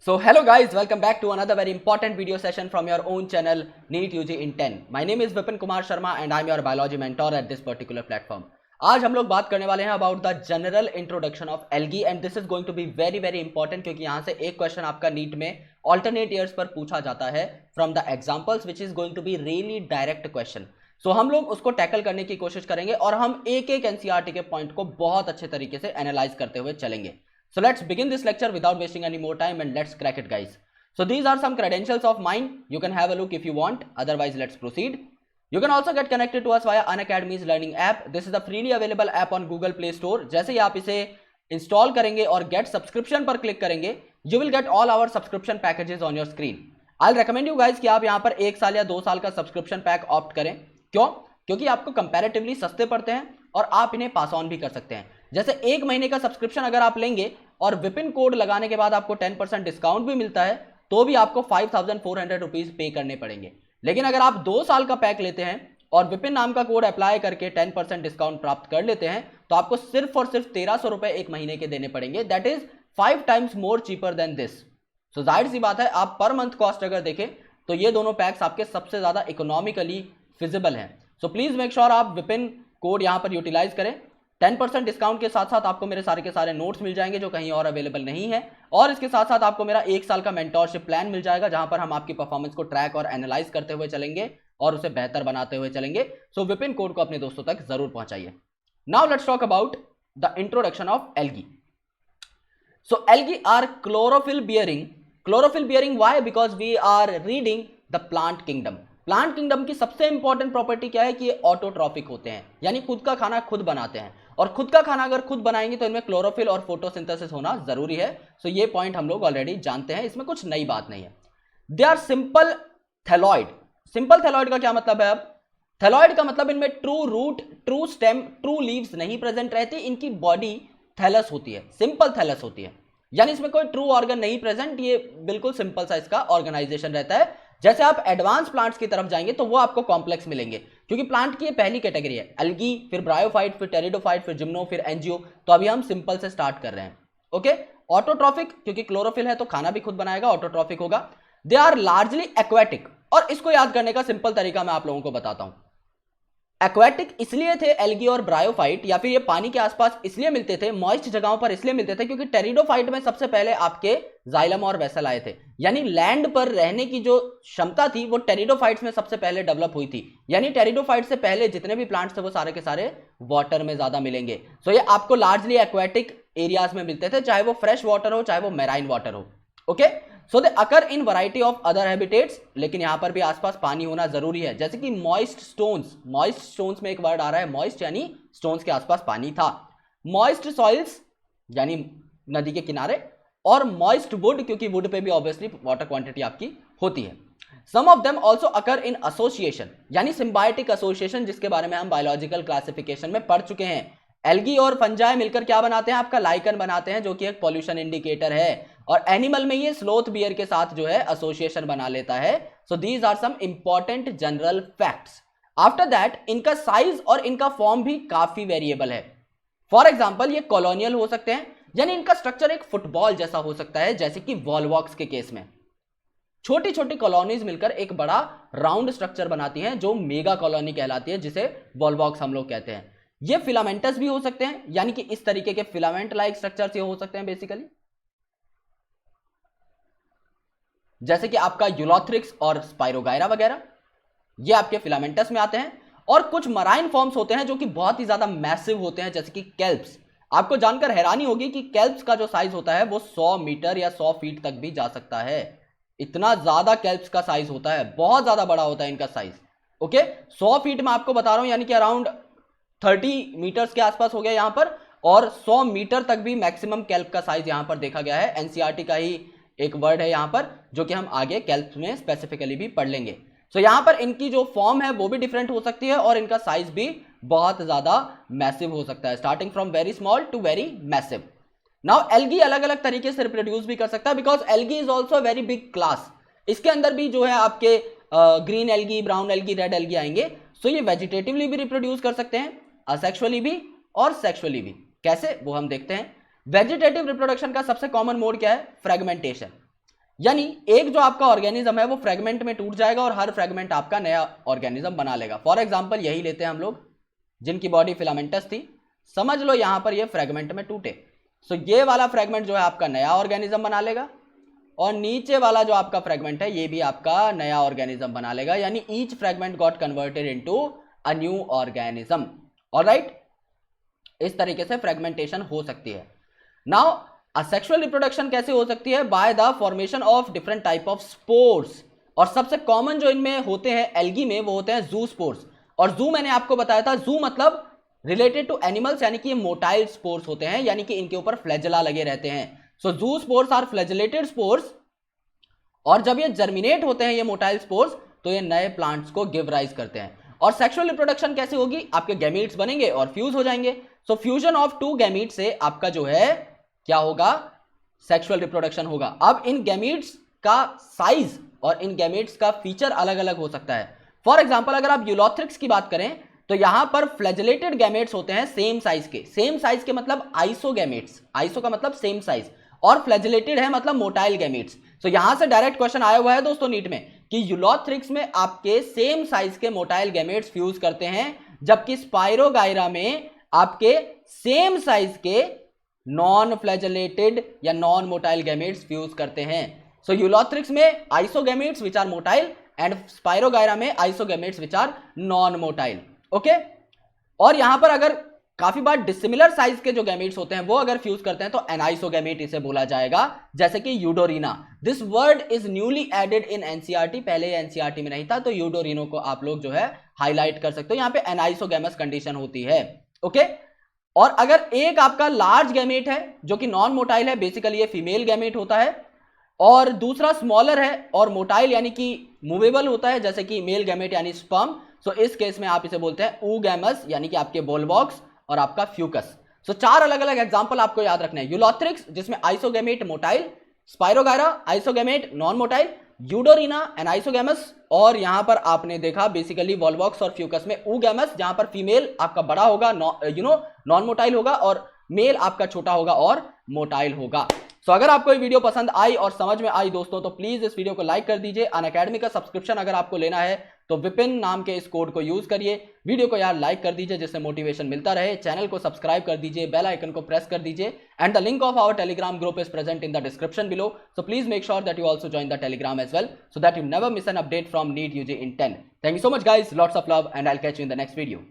So hello guys, welcome back to another very important video session from your own channel NEET UG in 10. My name is Vipin Kumar Sharma and I'm your biology mentor at this particular platform. आज हम लोग बात करने वाले हैं about the general introduction of algae and this is going to be very important क्योंकि यहाँ से एक क्वेश्चन आपका नीट में ऑल्टरनेट ईयर्स पर पूछा जाता है from the examples which is going to be really direct question. So हम लोग उसको टैकल करने की कोशिश करेंगे और हम एक एक एनसीईआरटी के पॉइंट को बहुत अच्छे तरीके से एनालाइज करते हुए चलेंगे. So let's begin this lecture without wasting any more time and let's crack it guys. So these are some credentials of mine. You can have a look if you want. Otherwise let's proceed. You can also get connected to us via Unacademy's learning app. This is a freely available app on Google Play Store. जैसे ही आप इसे install करेंगे और get subscription पर click करेंगे you will get all our subscription packages on your screen. I'll recommend you guys कि आप यहाँ पर 1 साल या 2 साल का subscription pack ऑप्ट करें. क्यों? क्योंकि आपको कंपैरेटिवली सस्ते पड़ते हैं और आप इन्हें पास ऑन भी कर सकते हैं. जैसे 1 महीने का सब्सक्रिप्शन अगर आप लेंगे और विपिन कोड लगाने के बाद आपको 10% डिस्काउंट भी मिलता है तो भी आपको 5400 रुपीज पे करने पड़ेंगे. लेकिन अगर आप 2 साल का पैक लेते हैं और विपिन नाम का कोड अप्लाई करके 10% डिस्काउंट प्राप्त कर लेते हैं तो आपको सिर्फ और सिर्फ 1300 रुपए 1 महीने के देने पड़ेंगे. That is 5 times more cheaper than this. So जाहिर सी बात है आप पर मंथ कॉस्ट अगर देखें तो ये दोनों पैक्स आपके सबसे ज्यादा इकोनॉमिकली फिजिबल हैं. सो प्लीज मेक श्योर आप विपिन कोड यहां पर यूटिलाइज करें. 10% डिस्काउंट के साथ साथ आपको मेरे सारे के सारे नोट्स मिल जाएंगे जो कहीं और अवेलेबल नहीं है और इसके साथ साथ आपको मेरा 1 साल का मेंटोरशिप प्लान मिल जाएगा जहां पर हम आपकी परफॉर्मेंस को ट्रैक और एनालाइज करते हुए चलेंगे और उसे बेहतर बनाते हुए चलेंगे. सो विपिन कोड को अपने दोस्तों तक जरूर पहुंचाइए. Now let's talk about the introduction of algae. So algae are chlorophyll bearing. Why? Because we are reading the plant kingdom. Plant kingdom की सबसे इंपॉर्टेंट प्रॉपर्टी क्या है कि ये ऑटोट्रॉफिक होते हैं यानी खुद का खाना खुद बनाते हैं और खुद का खाना अगर खुद बनाएंगे तो इनमें क्लोरोफिल और फोटोसिंथेसिस होना जरूरी है. सो ये पॉइंट हम लोग ऑलरेडी जानते हैं, इसमें कुछ नई बात नहीं है. They are simple thalloid. Simple thalloid का क्या मतलब है? अब थैलॉइड का मतलब इनमें true root, true stem, true leaves नहीं प्रेजेंट रहती. इनकी बॉडी थैलस होती है, सिंपल थैलस होती है यानी इसमें कोई ट्रू ऑर्गन नहीं प्रेजेंट. ये बिल्कुल सिंपल सा इसका ऑर्गेनाइजेशन रहता है. जैसे आप एडवांस प्लांट्स की तरफ जाएंगे तो वो आपको कॉम्प्लेक्स मिलेंगे क्योंकि प्लांट की ये पहली कैटेगरी है. एल्गी, फिर ब्रायोफाइट, फिर टेरिडोफाइट, फिर जिम्नो, फिर एंजियो. तो अभी हम सिंपल से स्टार्ट कर रहे हैं. ओके. ऑटोट्रॉफिक क्योंकि क्लोरोफिल है तो खाना भी खुद बनाएगा, ऑटोट्रॉफिक होगा. दे आर लार्जली एक्वेटिक और इसको याद करने का सिंपल तरीका मैं आप लोगों को बताता हूं. एक्वेटिक इसलिए थे एल्गी और ब्रायोफाइट या फिर ये पानी के आसपास इसलिए मिलते थे, मॉइस्ट जगहों पर इसलिए मिलते थे क्योंकि टेरिडोफाइट में सबसे पहले आपके जाइलम और वेसल आए थे यानी लैंड पर रहने की जो क्षमता थी वो टेरिडोफाइट्स में सबसे पहले डेवलप हुई थी. यानी टेरिडोफाइट से पहले जितने भी प्लांट्स थे वो सारे के सारे वाटर में ज्यादा मिलेंगे. सो ये आपको लार्जली एक्वेटिक एरियाज में मिलते थे, चाहे वो फ्रेश वाटर हो चाहे वो मैराइन वाटर हो. Okay. So they occur in variety of other habitats. लेकिन यहां पर भी आसपास पानी होना जरूरी है. जैसे कि मॉइस्ट स्टोन्स में एक वर्ड आ रहा है मॉइस्ट यानी स्टोन्स के आसपास पानी था. मॉइस्ट सॉइल्स यानी नदी के किनारे और मॉइस्ट वुड क्योंकि वुड पे भी ऑब्वियसली वाटर क्वांटिटी आपकी होती है. Some of them also occur in association यानी सिम्बायोटिक एसोसिएशन जिसके बारे में हम बायोलॉजिकल क्लासिफिकेशन में पढ़ चुके हैं. एल्गी और फंजाई मिलकर क्या बनाते हैं? आपका लाइकन बनाते हैं जो कि एक पॉल्यूशन इंडिकेटर है और एनिमल में ये स्लोथ बियर के साथ जो है एसोसिएशन बना लेता है. So these are some important general facts. After that इनका साइज और इनका फॉर्म भी काफी वेरिएबल है. फॉर एग्जांपल ये कॉलोनियल हो सकते हैं यानी इनका स्ट्रक्चर एक फुटबॉल जैसा हो सकता है जैसे कि वॉलवॉक्स के केस में छोटी छोटी कॉलोनीज मिलकर एक बड़ा राउंड स्ट्रक्चर बनाती हैं जो मेगा कॉलोनी कहलाती है जिसे वॉलवॉक्स हम लोग कहते हैं. ये फिलामेंटस भी हो सकते हैं यानी कि इस तरीके के फिलामेंट लाइक स्ट्रक्चर्स ये हो सकते हैं बेसिकली जैसे कि आपका यूलोथ्रिक्स और स्पाइरोगायरा वगैरह ये आपके फिलामेंटस में आते हैं. और कुछ मराइन फॉर्म्स होते हैं जो कि बहुत ही ज्यादा मैसिव होते हैं जैसे कि केल्प्स. आपको जानकर हैरानी होगी कि केल्प्स का जो साइज होता है वो 100 मीटर या 100 फीट तक भी जा सकता है. इतना ज्यादा केल्प्स का साइज होता है, बहुत ज्यादा बड़ा होता है इनका साइज. ओके. 100 फीट में आपको बता रहा हूं यानी कि अराउंड 30 मीटर्स के आसपास हो गया यहां पर और 100 मीटर तक भी मैक्सिमम केल्प का साइज यहां पर देखा गया है. एनसीईआरटी का ही एक वर्ड है यहां पर जो कि हम आगे केल्प में स्पेसिफिकली भी पढ़ लेंगे. सो यहां पर इनकी जो फॉर्म है वो भी डिफरेंट हो सकती है और इनका साइज भी बहुत ज्यादा मैसिव हो सकता है, starting from very small to very massive. Now algae अलग अलग तरीके से रिप्रोड्यूस भी कर सकता है because algae is also very big class. इसके अंदर भी जो है आपके green algae, brown algae, red algae आएंगे. सो ये वेजिटेटिवली भी रिप्रोड्यूस कर सकते हैं, असेक्सुअली भी और सेक्सुअली भी. कैसे वो हम देखते हैं. वेजिटेटिव रिप्रोडक्शन का सबसे कॉमन मोड क्या है? फ्रेगमेंटेशन. यानी एक जो आपका ऑर्गेनिज्म है वो फ्रेगमेंट में टूट जाएगा और हर फ्रेगमेंट आपका नया ऑर्गेनिज्म बना लेगा। फॉर एग्जांपल यही लेते हैं हम लोग, जिनकी बॉडी फिलामेंटस थी, समझ लो यहां पर ये फ्रेगमेंट में टूटे, सो ये वाला फ्रेगमेंट जो है आपका नया ऑर्गेनिज्म बना लेगा और नीचे वाला जो आपका फ्रेगमेंट है ये भी आपका नया ऑर्गेनिज्म बना लेगा, यानी each fragment got converted into a new organism. Alright, इस तरीके से फ्रेगमेंटेशन हो सकती है। नाउ सेक्सुअल रिप्रोडक्शन कैसे हो सकती है? By the formation of different type of spores, और सबसे कॉमन जो इनमें होते हैं एल्गी में वो होते हैं जू स्पोर्स। और जू मैंने आपको बताया था, जू मतलब रिलेटेड टू एनिमल्स, यानी कि ये मोटाइल स्पोर्स होते हैं, यानी कि इनके ऊपर फ्लैजेला लगे रहते हैं। सो जू स्पोर्स आर फ्लैजेलेटेड स्पोर्स, और जब ये जर्मिनेट होते हैं ये मोटाइल स्पोर्स, तो ये नए प्लांट्स को गिव राइज करते हैं। और सेक्सुअल रिप्रोडक्शन कैसे होगी? आपके गैमीट्स बनेंगे और फ्यूज हो जाएंगे। सो फ्यूजन ऑफ टू गैमीट से आपका जो है क्या होगा? सेक्सुअल रिप्रोडक्शन होगा। अब इन गैमीट्स का साइज और इन गैमीट्स का फीचर अलग अलग हो सकता है। फॉर एग्जांपल अगर आप यूलोथ्रिक्स की बात करें तो यहां पर फ्लैजेलेटेड गैमेट्स होते हैं सेम साइज के। सेम साइज के मतलब आइसोगैमेट्स, आइसो का मतलब सेम साइज, और फ्लैजेलेटेड है मतलब मोटाइल गैमेट्स। सो यहां से डायरेक्ट क्वेश्चन आया हुआ है दोस्तों नीट में कि यूलोथ्रिक्स में आपके सेम साइज के मोटाइल गैमेट्स फ्यूज करते हैं, जबकि स्पाइरोगायरा में आपके सेम साइज के नॉन फ्लैजेलेटेड या नॉन मोटाइल गैमेट्स फ्यूज करते हैं। सो यूलोथ्रिक्स में isogametes which are motile and Spirogyra में isogametes which are non motile. Okay, और यहां पर अगर काफी बार डिसिमिलर साइज के जो गैमेट्स होते हैं वो अगर फ्यूज करते हैं तो एनाइसोगैमेट इसे बोला जाएगा, जैसे कि Eudorina. This word is newly added in NCERT, पहले एनसीईआरटी में नहीं था, तो यूडोरिनो को आप लोग जो है हाईलाइट कर सकते हो। यहां पे एनाइसोगैमस कंडीशन होती है। ओके, और अगर एक आपका लार्ज गैमेट है जो कि नॉन मोटाइल है, बेसिकली ये फीमेल गैमेट होता है, और दूसरा स्मॉलर है और मोटाइल यानी कि मूवेबल होता है, जैसे कि मेल गैमेट यानी स्पर्म, सो इस केस में आप इसे बोलते हैं oogamous, यानी कि आपके बॉल बॉक्स और आपका फ्यूकस। सो चार अलग अलग एग्जांपल आपको याद रखने हैं। यूलोथ्रिक्स जिसमें isogamete motile, Spirogyra isogamete non motile, Eudorina anisogamous, और यहां पर आपने देखा बेसिकली वॉलबॉक्स और फ्यूकस में oogamous, जहां पर फीमेल आपका बड़ा होगा, नॉन मोटाइल होगा, और मेल आपका छोटा होगा और मोटाइल होगा। सो अगर आपको ये वीडियो पसंद आई और समझ में आई दोस्तों, तो प्लीज इस वीडियो को लाइक कर दीजिए। अनअकैडमी का सब्सक्रिप्शन अगर आपको लेना है तो विपिन नाम के इस कोड को यूज करिए। वीडियो को यार लाइक कर दीजिए जिससे मोटिवेशन मिलता रहे। चैनल को सब्सक्राइब कर दीजिए, बेल आइकन को प्रेस कर दीजिए, and the link of our Telegram group is present in the description below. So please make sure that you also join the Telegram as well, so that you never miss an update from NEET UG in 10. Thank you so much guys, lots of love, and I'll catch you in the next video.